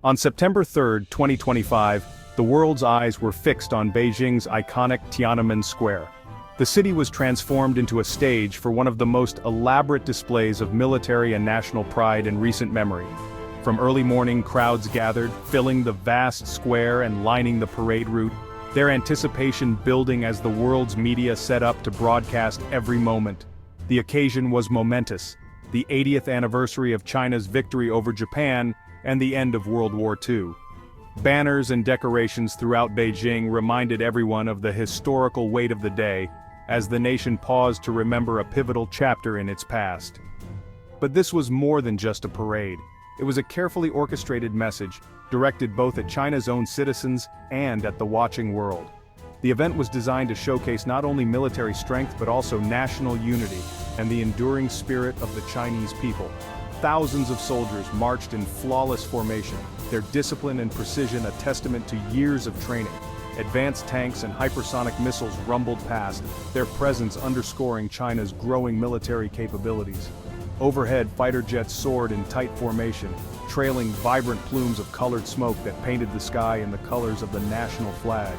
On September 3, 2025, the world's eyes were fixed on Beijing's iconic Tiananmen Square. The city was transformed into a stage for one of the most elaborate displays of military and national pride in recent memory. From early morning, crowds gathered, filling the vast square and lining the parade route, their anticipation building as the world's media set up to broadcast every moment. The occasion was momentous, the 80th anniversary of China's victory over Japan and the end of World War II. Banners and decorations throughout Beijing reminded everyone of the historical weight of the day, as the nation paused to remember a pivotal chapter in its past. But this was more than just a parade. It was a carefully orchestrated message, directed both at China's own citizens and at the watching world. The event was designed to showcase not only military strength but also national unity and the enduring spirit of the Chinese people. Thousands of soldiers marched in flawless formation, their discipline and precision a testament to years of training. Advanced tanks and hypersonic missiles rumbled past, their presence underscoring China's growing military capabilities. Overhead, fighter jets soared in tight formation, trailing vibrant plumes of colored smoke that painted the sky in the colors of the national flag.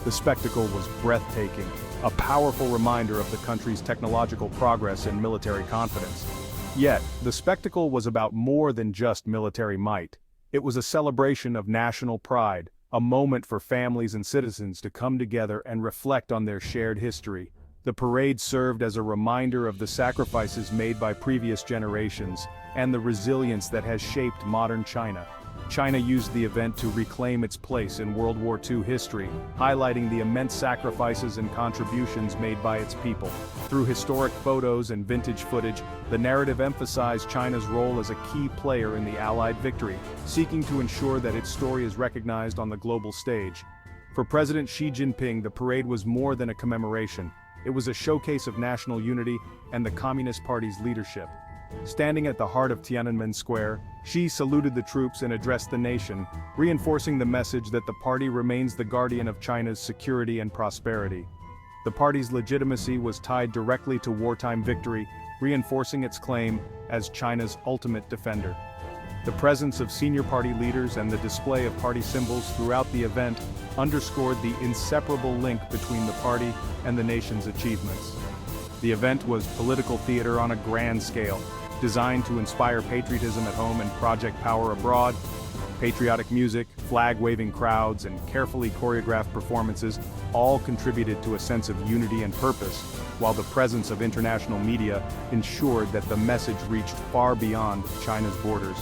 The spectacle was breathtaking, a powerful reminder of the country's technological progress and military confidence. Yet, the spectacle was about more than just military might. It was a celebration of national pride, a moment for families and citizens to come together and reflect on their shared history. The parade served as a reminder of the sacrifices made by previous generations and the resilience that has shaped modern China. China used the event to reclaim its place in World War II history, highlighting the immense sacrifices and contributions made by its people. Through historic photos and vintage footage, the narrative emphasized China's role as a key player in the Allied victory, seeking to ensure that its story is recognized on the global stage. For President Xi Jinping, the parade was more than a commemoration. It was a showcase of national unity and the Communist Party's leadership. Standing at the heart of Tiananmen Square, Xi saluted the troops and addressed the nation, reinforcing the message that the party remains the guardian of China's security and prosperity. The party's legitimacy was tied directly to wartime victory, reinforcing its claim as China's ultimate defender. The presence of senior party leaders and the display of party symbols throughout the event underscored the inseparable link between the party and the nation's achievements. The event was political theater on a grand scale, designed to inspire patriotism at home and project power abroad. Patriotic music, flag-waving crowds, and carefully choreographed performances all contributed to a sense of unity and purpose, while the presence of international media ensured that the message reached far beyond China's borders.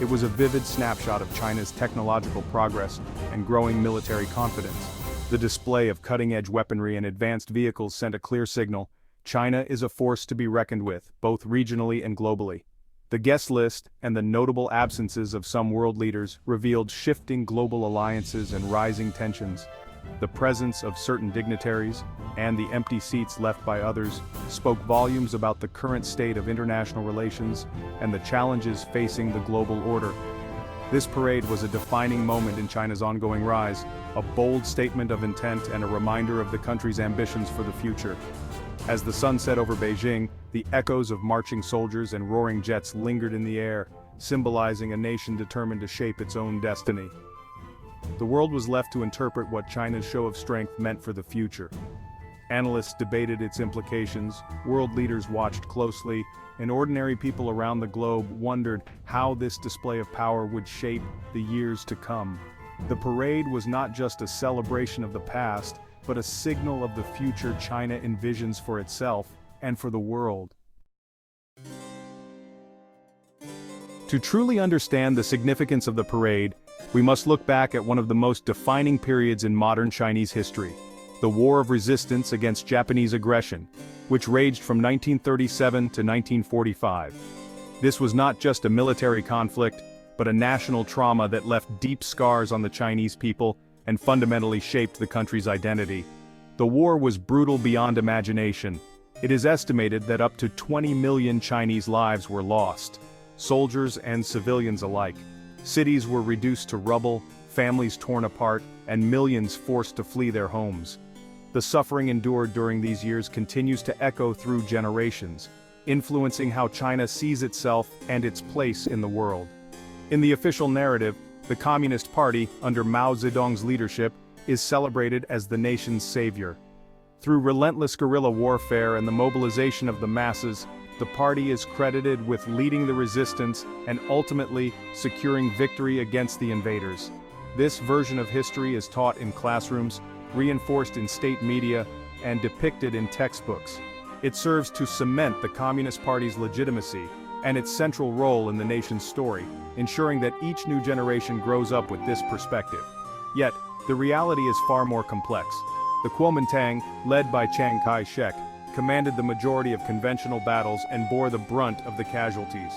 It was a vivid snapshot of China's technological progress and growing military confidence. The display of cutting-edge weaponry and advanced vehicles sent a clear signal: China is a force to be reckoned with, both regionally and globally. The guest list and the notable absences of some world leaders revealed shifting global alliances and rising tensions. The presence of certain dignitaries, and the empty seats left by others, spoke volumes about the current state of international relations and the challenges facing the global order. This parade was a defining moment in China's ongoing rise, a bold statement of intent and a reminder of the country's ambitions for the future. As the sun set over Beijing, the echoes of marching soldiers and roaring jets lingered in the air, symbolizing a nation determined to shape its own destiny. The world was left to interpret what China's show of strength meant for the future. Analysts debated its implications, world leaders watched closely, and ordinary people around the globe wondered how this display of power would shape the years to come. The parade was not just a celebration of the past, but a signal of the future China envisions for itself and for the world. To truly understand the significance of the parade, we must look back at one of the most defining periods in modern Chinese history, the War of Resistance against Japanese aggression, which raged from 1937 to 1945. This was not just a military conflict, but a national trauma that left deep scars on the Chinese people and fundamentally shaped the country's identity. The war was brutal beyond imagination. It is estimated that up to 20 million Chinese lives were lost, soldiers and civilians alike. Cities were reduced to rubble, families torn apart, and millions forced to flee their homes. The suffering endured during these years continues to echo through generations, influencing how China sees itself and its place in the world. In the official narrative, The Communist Party, under Mao Zedong's leadership, is celebrated as the nation's savior. Through relentless guerrilla warfare and the mobilization of the masses, the party is credited with leading the resistance and ultimately securing victory against the invaders. This version of history is taught in classrooms, reinforced in state media, and depicted in textbooks. It serves to cement the Communist Party's legitimacy and its central role in the nation's story, ensuring that each new generation grows up with this perspective. Yet, the reality is far more complex. The Kuomintang, led by Chiang Kai-shek, commanded the majority of conventional battles and bore the brunt of the casualties.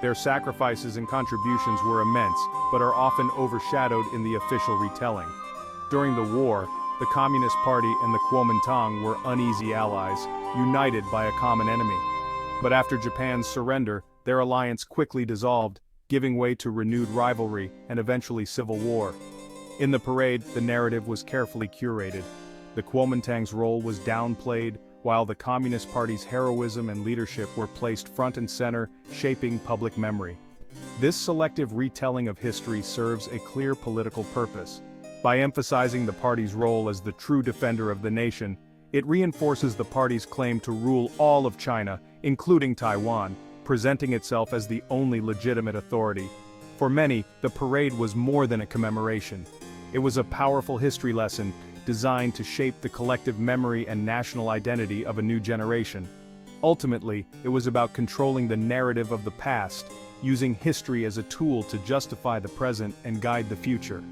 Their sacrifices and contributions were immense, but are often overshadowed in the official retelling. During the war, the Communist Party and the Kuomintang were uneasy allies, united by a common enemy. But after Japan's surrender, their alliance quickly dissolved, giving way to renewed rivalry and eventually civil war. In the parade, the narrative was carefully curated. The Kuomintang's role was downplayed, while the Communist Party's heroism and leadership were placed front and center, shaping public memory. This selective retelling of history serves a clear political purpose. By emphasizing the party's role as the true defender of the nation, it reinforces the party's claim to rule all of China, including Taiwan, presenting itself as the only legitimate authority. For many, the parade was more than a commemoration. It was a powerful history lesson, designed to shape the collective memory and national identity of a new generation. Ultimately, it was about controlling the narrative of the past, using history as a tool to justify the present and guide the future.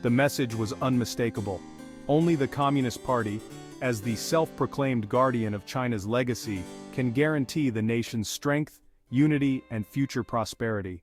The message was unmistakable. Only the Communist Party, as the self-proclaimed guardian of China's legacy, can guarantee the nation's strength, unity, and future prosperity.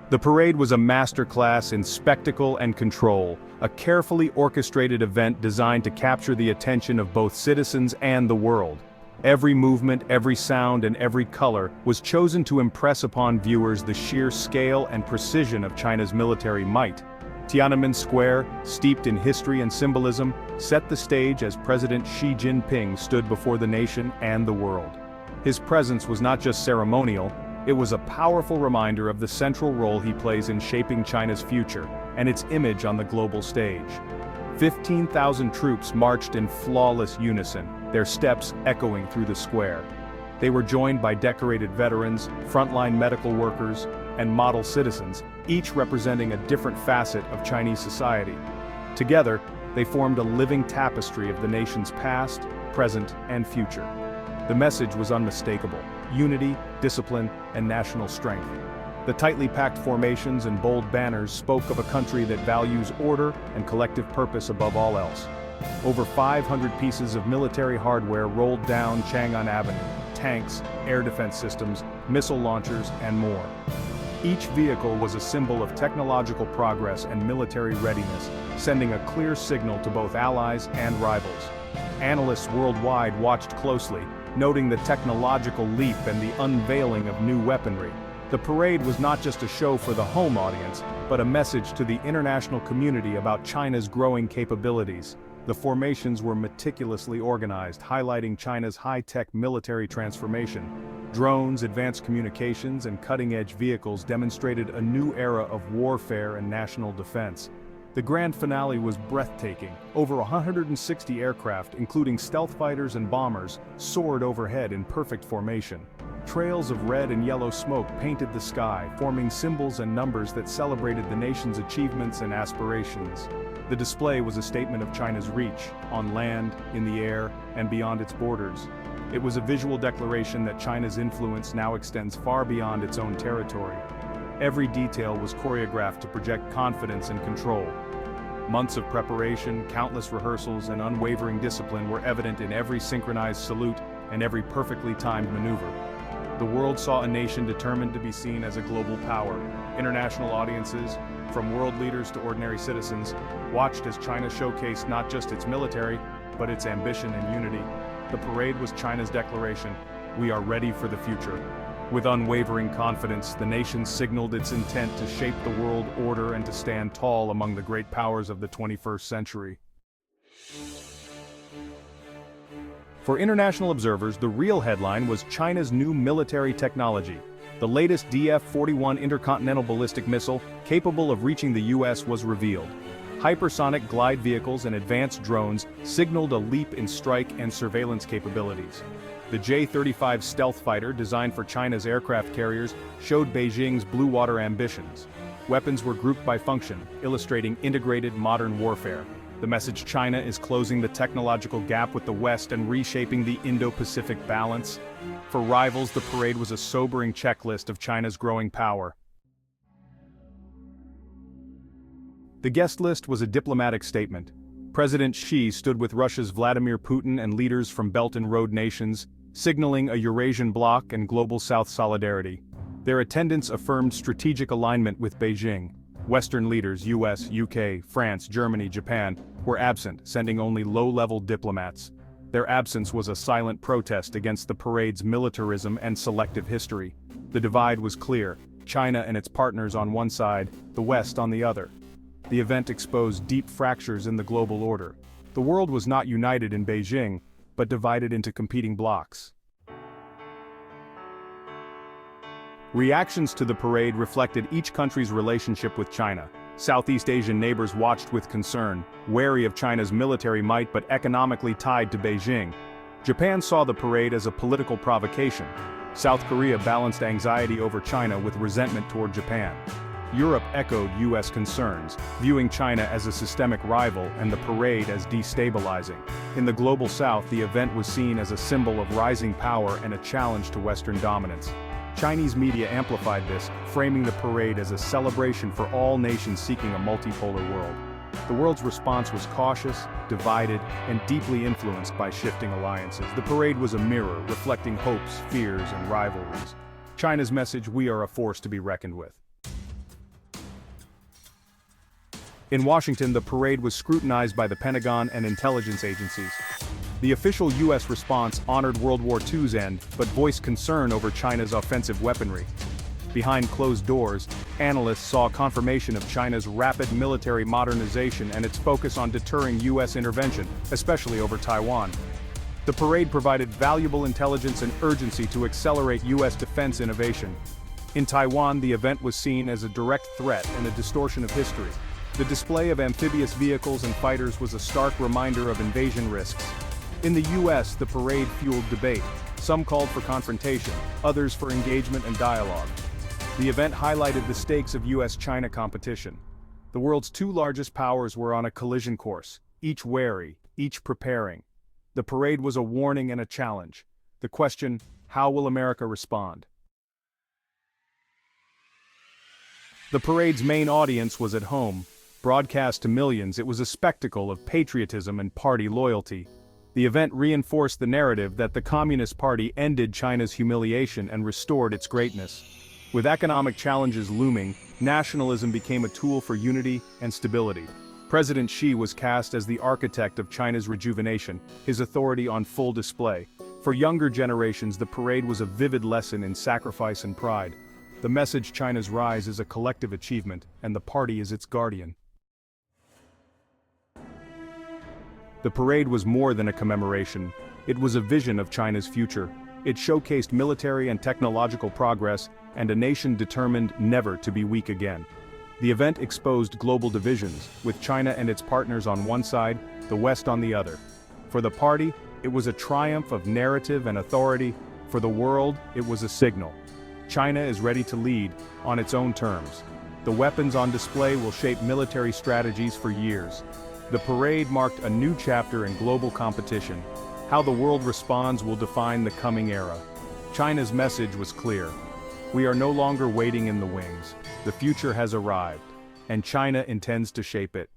The parade was a masterclass in spectacle and control, a carefully orchestrated event designed to capture the attention of both citizens and the world. Every movement, every sound, and every color was chosen to impress upon viewers the sheer scale and precision of China's military might. Tiananmen Square, steeped in history and symbolism, set the stage as President Xi Jinping stood before the nation and the world. His presence was not just ceremonial, it was a powerful reminder of the central role he plays in shaping China's future and its image on the global stage. 15,000 troops marched in flawless unison, their steps echoing through the square. They were joined by decorated veterans, frontline medical workers, and model citizens, each representing a different facet of Chinese society. Together, they formed a living tapestry of the nation's past, present, and future. The message was unmistakable: unity, discipline, and national strength. The tightly packed formations and bold banners spoke of a country that values order and collective purpose above all else. Over 500 pieces of military hardware rolled down Chang'an Avenue: tanks, air defense systems, missile launchers, and more. Each vehicle was a symbol of technological progress and military readiness, sending a clear signal to both allies and rivals. Analysts worldwide watched closely, noting the technological leap and the unveiling of new weaponry. The parade was not just a show for the home audience, but a message to the international community about China's growing capabilities. The formations were meticulously organized, highlighting China's high-tech military transformation. Drones, advanced communications, and cutting-edge vehicles demonstrated a new era of warfare and national defense. The grand finale was breathtaking. Over 160 aircraft, including stealth fighters and bombers, soared overhead in perfect formation. Trails of red and yellow smoke painted the sky, forming symbols and numbers that celebrated the nation's achievements and aspirations. The display was a statement of China's reach, on land, in the air, and beyond its borders. It was a visual declaration that China's influence now extends far beyond its own territory. Every detail was choreographed to project confidence and control. Months of preparation, countless rehearsals, and unwavering discipline were evident in every synchronized salute and every perfectly timed maneuver. The world saw a nation determined to be seen as a global power. International audiences, from world leaders to ordinary citizens, watched as China showcased not just its military, but its ambition and unity. The parade was China's declaration: "We are ready for the future." With unwavering confidence, the nation signaled its intent to shape the world order and to stand tall among the great powers of the 21st century. For international observers, the real headline was China's new military technology. The latest DF-41 intercontinental ballistic missile, capable of reaching the US, was revealed. Hypersonic glide vehicles and advanced drones signaled a leap in strike and surveillance capabilities. The J-35 stealth fighter, designed for China's aircraft carriers, showed Beijing's blue water ambitions. Weapons were grouped by function, illustrating integrated modern warfare. The message: China is closing the technological gap with the West and reshaping the Indo-Pacific balance. For rivals, the parade was a sobering checklist of China's growing power. The guest list was a diplomatic statement. President Xi stood with Russia's Vladimir Putin and leaders from Belt and Road nations, signaling a Eurasian bloc and global South solidarity. Their attendance affirmed strategic alignment with Beijing. Western leaders, US, UK, France, Germany, Japan, were absent, sending only low-level diplomats. Their absence was a silent protest against the parade's militarism and selective history. The divide was clear: China and its partners on one side, the West on the other. The event exposed deep fractures in the global order. The world was not united in Beijing, but divided into competing blocs. Reactions to the parade reflected each country's relationship with China. Southeast Asian neighbors watched with concern, wary of China's military might but economically tied to Beijing. Japan saw the parade as a political provocation. South Korea balanced anxiety over China with resentment toward Japan. Europe echoed US concerns, viewing China as a systemic rival and the parade as destabilizing. In the global South, the event was seen as a symbol of rising power and a challenge to Western dominance. Chinese media amplified this, framing the parade as a celebration for all nations seeking a multipolar world. The world's response was cautious, divided, and deeply influenced by shifting alliances. The parade was a mirror, reflecting hopes, fears, and rivalries. China's message: we are a force to be reckoned with. In Washington, the parade was scrutinized by the Pentagon and intelligence agencies. The official US response honored World War II's end, but voiced concern over China's offensive weaponry. Behind closed doors, analysts saw confirmation of China's rapid military modernization and its focus on deterring US intervention, especially over Taiwan. The parade provided valuable intelligence and urgency to accelerate US defense innovation. In Taiwan, the event was seen as a direct threat and a distortion of history. The display of amphibious vehicles and fighters was a stark reminder of invasion risks. In the US, the parade fueled debate. Some called for confrontation, others for engagement and dialogue. The event highlighted the stakes of US-China competition. The world's two largest powers were on a collision course, each wary, each preparing. The parade was a warning and a challenge. The question: how will America respond? The parade's main audience was at home. Broadcast to millions, it was a spectacle of patriotism and party loyalty. The event reinforced the narrative that the Communist Party ended China's humiliation and restored its greatness. With economic challenges looming, nationalism became a tool for unity and stability. President Xi was cast as the architect of China's rejuvenation, his authority on full display. For younger generations, the parade was a vivid lesson in sacrifice and pride. The message: China's rise is a collective achievement, and the party is its guardian. The parade was more than a commemoration. It was a vision of China's future. It showcased military and technological progress, and a nation determined never to be weak again. The event exposed global divisions, with China and its partners on one side, the West on the other. For the party, it was a triumph of narrative and authority. For the world, it was a signal. China is ready to lead, on its own terms. The weapons on display will shape military strategies for years. The parade marked a new chapter in global competition. How the world responds will define the coming era. China's message was clear. We are no longer waiting in the wings. The future has arrived, and China intends to shape it.